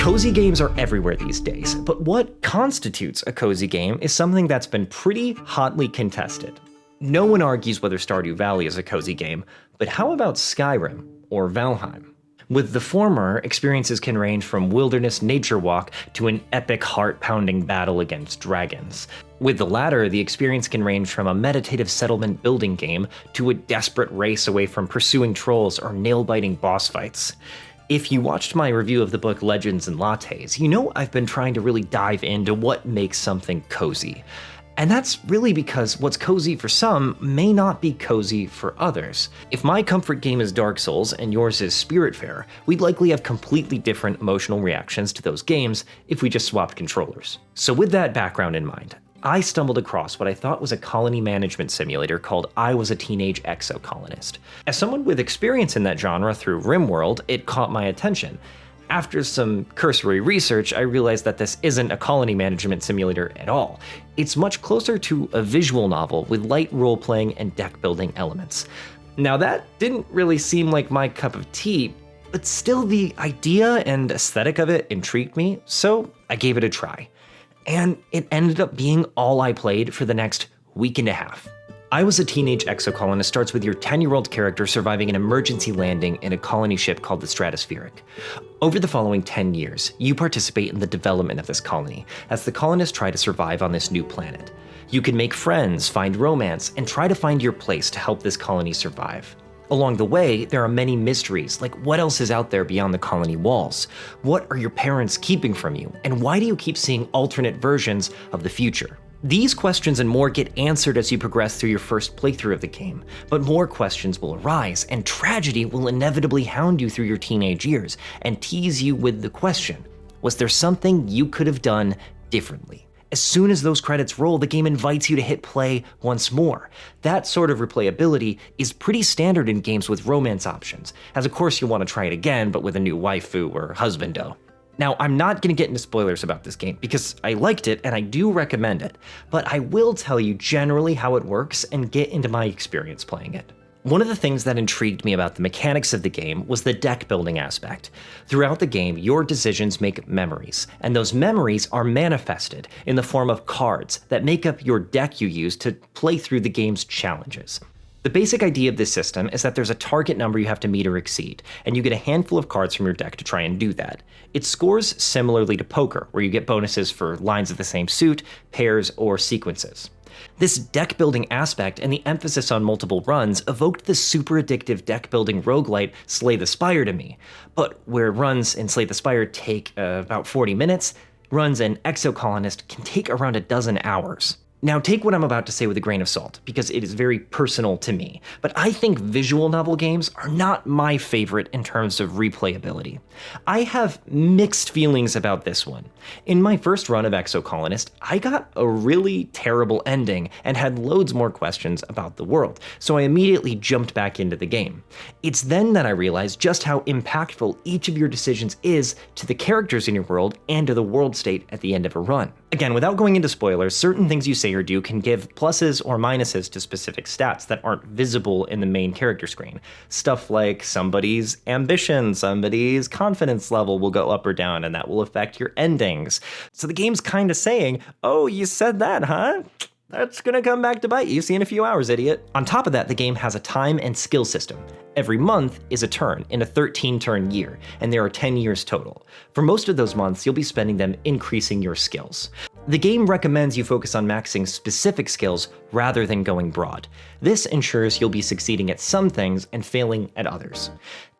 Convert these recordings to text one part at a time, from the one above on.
Cozy games are everywhere these days, but what constitutes a cozy game is something that's been pretty hotly contested. No one argues whether Stardew Valley is a cozy game, but how about Skyrim or Valheim? With the former, experiences can range from wilderness nature walk to an epic heart-pounding battle against dragons. With the latter, the experience can range from a meditative settlement building game to a desperate race away from pursuing trolls or nail-biting boss fights. If you watched my review of the book Legends and Lattes, you know I've been trying to really dive into what makes something cozy. And that's really because what's cozy for some may not be cozy for others. If my comfort game is Dark Souls and yours is Spiritfarer, we'd likely have completely different emotional reactions to those games if we just swapped controllers. So with that background in mind, I stumbled across what I thought was a colony management simulator called I Was a Teenage Exocolonist. As someone with experience in that genre through RimWorld, it caught my attention. After some cursory research, I realized that this isn't a colony management simulator at all. It's much closer to a visual novel with light role-playing and deck-building elements. Now that didn't really seem like my cup of tea, but still the idea and aesthetic of it intrigued me, so I gave it a try. And it ended up being all I played for the next week and a half. I Was a Teenage Exocolonist starts with your 10-year-old character surviving an emergency landing in a colony ship called the Stratospheric. Over the following 10 years, you participate in the development of this colony, as the colonists try to survive on this new planet. You can make friends, find romance, and try to find your place to help this colony survive. Along the way, there are many mysteries, like what else is out there beyond the colony walls? What are your parents keeping from you? And why do you keep seeing alternate versions of the future? These questions and more get answered as you progress through your first playthrough of the game, but more questions will arise, and tragedy will inevitably hound you through your teenage years and tease you with the question, was there something you could have done differently? As soon as those credits roll, the game invites you to hit play once more. That sort of replayability is pretty standard in games with romance options, as of course you'll want to try it again, but with a new waifu or husbando. Now, I'm not going to get into spoilers about this game because I liked it and I do recommend it, but I will tell you generally how it works and get into my experience playing it. One of the things that intrigued me about the mechanics of the game was the deck building aspect. Throughout the game, your decisions make memories, and those memories are manifested in the form of cards that make up your deck you use to play through the game's challenges. The basic idea of this system is that there's a target number you have to meet or exceed, and you get a handful of cards from your deck to try and do that. It scores similarly to poker, where you get bonuses for lines of the same suit, pairs, or sequences. This deck-building aspect and the emphasis on multiple runs evoked the super addictive deck-building roguelite Slay the Spire to me, but where runs in Slay the Spire take about 40 minutes, runs in Exocolonist can take around a dozen hours. Now take what I'm about to say with a grain of salt, because it is very personal to me, but I think visual novel games are not my favorite in terms of replayability. I have mixed feelings about this one. In my first run of Exocolonist, I got a really terrible ending and had loads more questions about the world, so I immediately jumped back into the game. It's then that I realized just how impactful each of your decisions is to the characters in your world and to the world state at the end of a run. Again, without going into spoilers, certain things you say or do can give pluses or minuses to specific stats that aren't visible in the main character screen. Stuff like somebody's ambition, somebody's confidence level will go up or down, and that will affect your endings. So the game's kind of saying, oh, you said that, huh? That's gonna come back to bite you. See you in a few hours, idiot. On top of that, the game has a time and skill system. Every month is a turn in a 13-turn year, and there are 10 years total. For most of those months, you'll be spending them increasing your skills. The game recommends you focus on maxing specific skills rather than going broad. This ensures you'll be succeeding at some things and failing at others.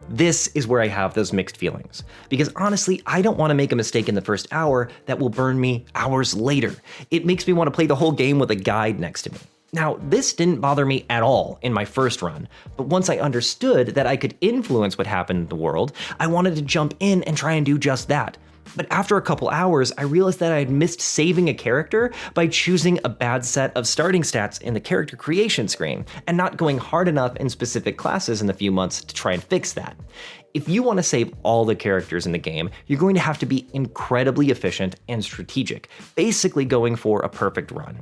This is where I have those mixed feelings, because honestly, I don't want to make a mistake in the first hour that will burn me hours later. It makes me want to play the whole game with a guide next to me. Now, this didn't bother me at all in my first run, but once I understood that I could influence what happened in the world, I wanted to jump in and try and do just that. But after a couple hours, I realized that I had missed saving a character by choosing a bad set of starting stats in the character creation screen, and not going hard enough in specific classes in the few months to try and fix that. If you want to save all the characters in the game, you're going to have to be incredibly efficient and strategic, basically going for a perfect run.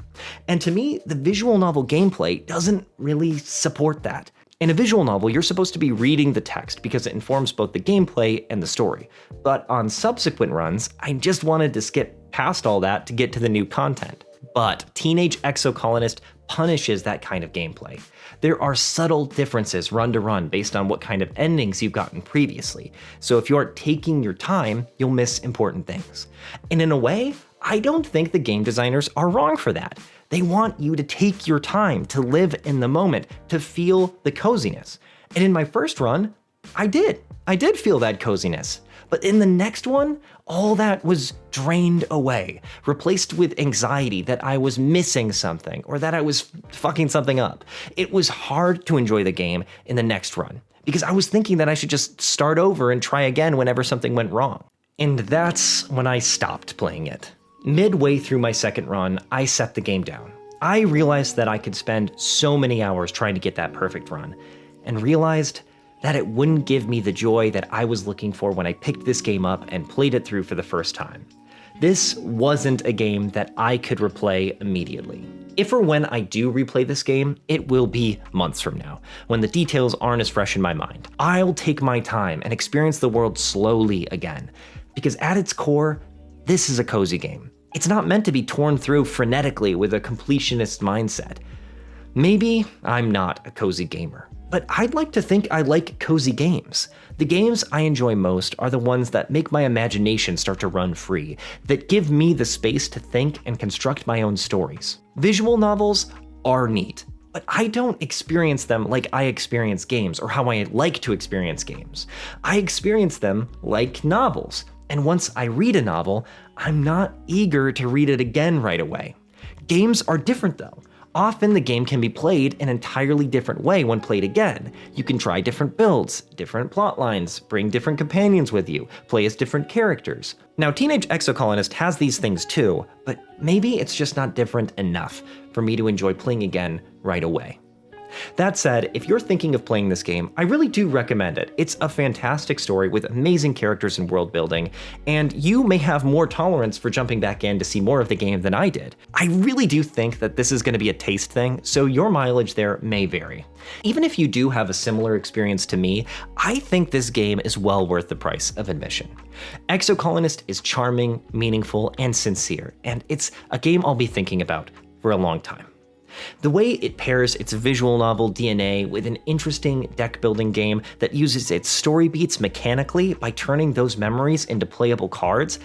And to me, the visual novel gameplay doesn't really support that. In a visual novel, you're supposed to be reading the text because it informs both the gameplay and the story. But on subsequent runs, I just wanted to skip past all that to get to the new content. But Teenage Exocolonist punishes that kind of gameplay. There are subtle differences run to run based on what kind of endings you've gotten previously. So if you aren't taking your time, you'll miss important things. And in a way, I don't think the game designers are wrong for that. They want you to take your time, to live in the moment, to feel the coziness. And in my first run, I did feel that coziness. But in the next one, all that was drained away, replaced with anxiety that I was missing something or that I was fucking something up. It was hard to enjoy the game in the next run because I was thinking that I should just start over and try again whenever something went wrong. And that's when I stopped playing it. Midway through my second run, I set the game down. I realized that I could spend so many hours trying to get that perfect run, and realized that it wouldn't give me the joy that I was looking for when I picked this game up and played it through for the first time. This wasn't a game that I could replay immediately. If or when I do replay this game, it will be months from now, when the details aren't as fresh in my mind. I'll take my time and experience the world slowly again, because at its core, this is a cozy game. It's not meant to be torn through frenetically with a completionist mindset. Maybe I'm not a cozy gamer, but I'd like to think I like cozy games. The games I enjoy most are the ones that make my imagination start to run free, that give me the space to think and construct my own stories. Visual novels are neat, but I don't experience them like I experience games or how I like to experience games. I experience them like novels. And once I read a novel, I'm not eager to read it again right away. Games are different though. Often the game can be played an entirely different way when played again. You can try different builds, different plot lines, bring different companions with you, play as different characters. Now, Teenage Exocolonist has these things too, but maybe it's just not different enough for me to enjoy playing again right away. That said, if you're thinking of playing this game, I really do recommend it. It's a fantastic story with amazing characters and world building, and you may have more tolerance for jumping back in to see more of the game than I did. I really do think that this is going to be a taste thing, so your mileage there may vary. Even if you do have a similar experience to me, I think this game is well worth the price of admission. Exocolonist is charming, meaningful, and sincere, and it's a game I'll be thinking about for a long time. The way it pairs its visual novel DNA with an interesting deck-building game that uses its story beats mechanically by turning those memories into playable cards,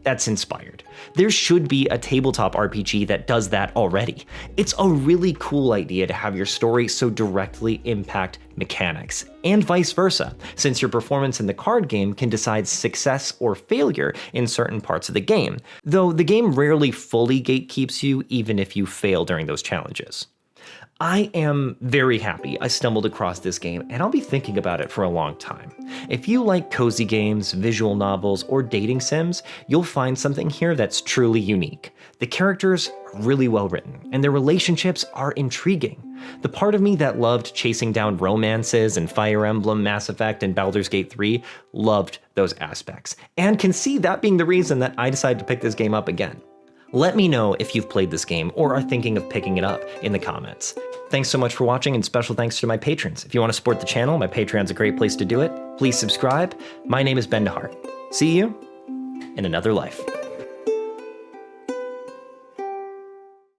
that's inspired. There should be a tabletop RPG that does that already. It's a really cool idea to have your story so directly impact mechanics, and vice versa, since your performance in the card game can decide success or failure in certain parts of the game, though the game rarely fully gatekeeps you even if you fail during those challenges. I am very happy I stumbled across this game, and I'll be thinking about it for a long time. If you like cozy games, visual novels, or dating sims, you'll find something here that's truly unique. The characters are really well written, and their relationships are intriguing. The part of me that loved chasing down romances in Fire Emblem, Mass Effect, and Baldur's Gate 3 loved those aspects, and can see that being the reason that I decided to pick this game up again. Let me know if you've played this game or are thinking of picking it up in the comments. Thanks so much for watching, and special thanks to my patrons. If you want to support the channel, my Patreon's a great place to do it. Please subscribe. My name is DeHart. See you in another life.